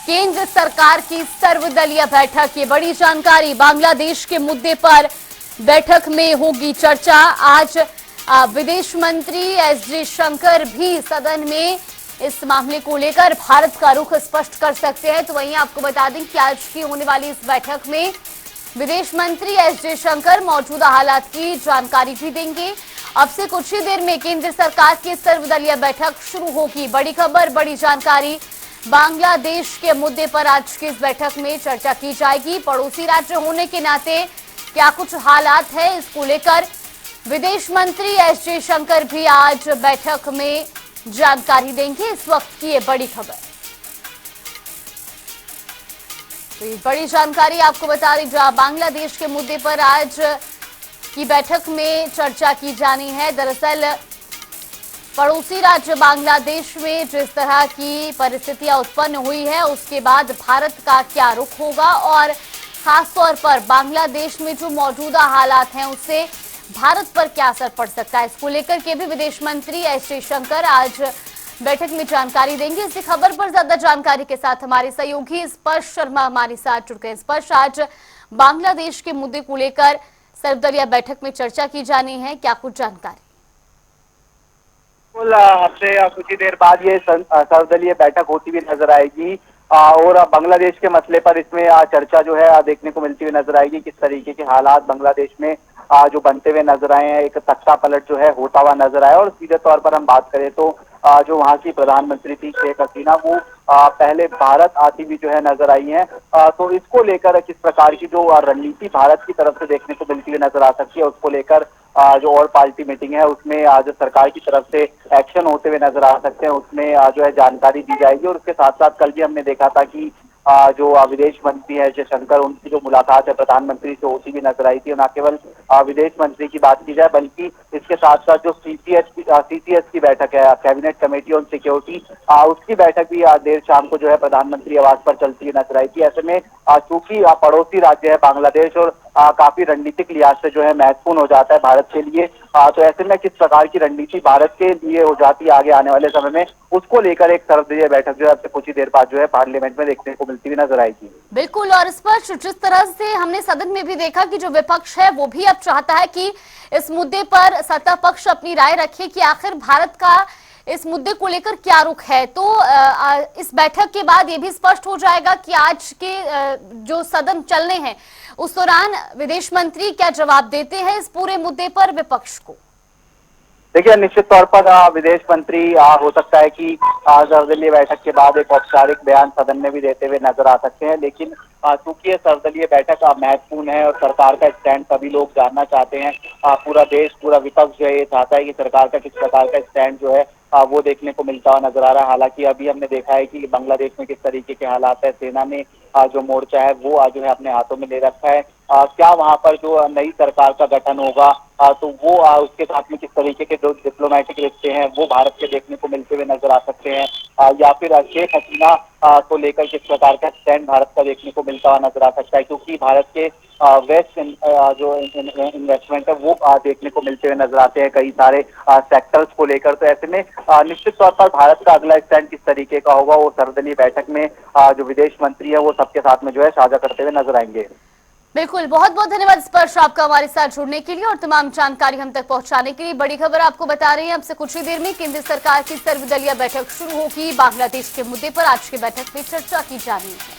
केंद्र सरकार की सर्वदलीय बैठक। ये बड़ी जानकारी, बांग्लादेश के मुद्दे पर बैठक में होगी चर्चा। आज विदेश मंत्री एस जयशंकर भी सदन में इस मामले को लेकर भारत का रुख स्पष्ट कर सकते हैं। तो वहीं आपको बता दें कि आज की होने वाली इस बैठक में विदेश मंत्री एस जयशंकर मौजूदा हालात की जानकारी भी देंगे। अब से कुछ ही देर में केंद्र सरकार की सर्वदलीय बैठक शुरू होगी। बड़ी खबर, बड़ी जानकारी, बांग्लादेश के मुद्दे पर आज की इस बैठक में चर्चा की जाएगी। पड़ोसी राज्य होने के नाते क्या कुछ हालात है, इसको लेकर विदेश मंत्री एस जयशंकर भी आज बैठक में जानकारी देंगे। इस वक्त की ये बड़ी खबर, तो ये बड़ी जानकारी आपको बता दें, जहां बांग्लादेश के मुद्दे पर आज की बैठक में चर्चा की जानी है। दरअसल पड़ोसी राज्य बांग्लादेश में जिस तरह की परिस्थितियां उत्पन्न हुई है, उसके बाद भारत का क्या रुख होगा और खासतौर पर बांग्लादेश में जो मौजूदा हालात हैं उससे भारत पर क्या असर पड़ सकता है, इसको लेकर के भी विदेश मंत्री एस जयशंकर आज बैठक में जानकारी देंगे। इसी खबर पर ज्यादा जानकारी के साथ हमारे सहयोगी स्पर्श शर्मा हमारे साथ जुड़ गए। स्पर्श, आज बांग्लादेश के मुद्दे को लेकर सर्वदलीय बैठक में चर्चा की जानी है, क्या कुछ जानकारी? आपसे कुछ ही देर बाद ये सर्वदलीय बैठक होती हुई नजर आएगी और बांग्लादेश के मसले पर इसमें चर्चा जो है देखने को मिलती हुई नजर आएगी। किस तरीके के हालात बांग्लादेश में जो बनते हुए नजर आए हैं, एक तख्ता पलट जो है होता हुआ नजर आया। और सीधे तौर पर हम बात करें तो जो वहाँ की प्रधानमंत्री थी शेख हसीना, वो पहले भारत आती हुई जो है नजर आई है। तो इसको लेकर किस प्रकार की जो रणनीति भारत की तरफ से देखने को मिलती हुई नजर आ सकती है, उसको लेकर जो और पार्टी मीटिंग है उसमें जो सरकार की तरफ से एक्शन होते हुए नजर आ सकते हैं, उसमें जो है जानकारी दी जाएगी। और उसके साथ साथ कल भी हमने देखा था कि जो विदेश मंत्री है जयशंकर, उनकी जो मुलाकात है प्रधानमंत्री से होती हुई नजर आई थी। न केवल विदेश मंत्री की बात की जाए बल्कि इसके साथ साथ जो सीसीएस की बैठक है, कैबिनेट कमेटी ऑन सिक्योरिटी, उसकी बैठक भी देर शाम को जो है प्रधानमंत्री आवास पर चलती हुई नजर आई थी। ऐसे में चूंकि पड़ोसी राज्य है बांग्लादेश और काफी रणनीतिक लिहाज से जो है महत्वपूर्ण हो जाता है भारत के लिए, तो ऐसे में किस प्रकार की रणनीति भारत के लिए हो जाती है आगे आने वाले समय में, उसको लेकर एक सर्वदलीय बैठक जो है अब से कुछ ही देर बाद जो है पार्लियामेंट में देखने को मिलती हुई नजर आएगी। बिल्कुल, और स्पष्ट जिस तरह से हमने सदन में भी देखा कि जो विपक्ष है वो भी अब चाहता है कि इस मुद्दे पर सत्ता पक्ष अपनी राय रखे कि आखिर भारत का इस मुद्दे को लेकर क्या रुख है। तो इस बैठक के बाद ये भी स्पष्ट हो जाएगा कि आज के जो सदन चलने हैं उस दौरान विदेश मंत्री क्या जवाब देते हैं इस पूरे मुद्दे पर विपक्ष को। देखिए, निश्चित तौर पर विदेश मंत्री हो सकता है कि सर्वदलीय बैठक के बाद एक औपचारिक बयान सदन में भी देते हुए नजर आ सकते हैं। लेकिन चूंकि सर्वदलीय बैठक महत्वपूर्ण है और सरकार का स्टैंड सभी लोग जानना चाहते हैं, पूरा देश, पूरा विपक्ष जो है ये चाहता है कि सरकार का किस प्रकार का स्टैंड जो है वो देखने को मिलता हुआ नजर आ रहा है। हालांकि अभी हमने देखा है कि बांग्लादेश में किस तरीके के हालात है, सेना ने जो मोर्चा है वो जो है अपने हाथों में ले रखा है। क्या वहां पर जो नई सरकार का गठन होगा तो वो उसके साथ में किस तरीके के जो डिप्लोमेटिक रिश्ते हैं वो भारत के देखने को मिलते हुए नजर आ सकते हैं, या फिर शेख हसीना को लेकर किस प्रकार का स्टैंड भारत का देखने को मिलता हुआ नजर आ सकता है, क्योंकि भारत के वेस्ट जो इन्वेस्टमेंट है वो देखने को मिलते हुए नजर आते हैं कई सारे सेक्टर्स को लेकर। तो ऐसे में निश्चित तौर पर भारत का अगला स्टैंड किस तरीके का होगा वो सर्वदलीय बैठक में जो विदेश मंत्री है वो सबके साथ में जो है साझा करते हुए नजर आएंगे। बिल्कुल, बहुत बहुत धन्यवाद स्पर्श आपका हमारे साथ जुड़ने के लिए और तमाम जानकारी हम तक पहुंचाने के लिए। बड़ी खबर आपको बता रहे हैं, अब से कुछ ही देर में केंद्र सरकार की सर्वदलीय बैठक शुरू होगी। बांग्लादेश के मुद्दे पर आज की बैठक में चर्चा की जानी है।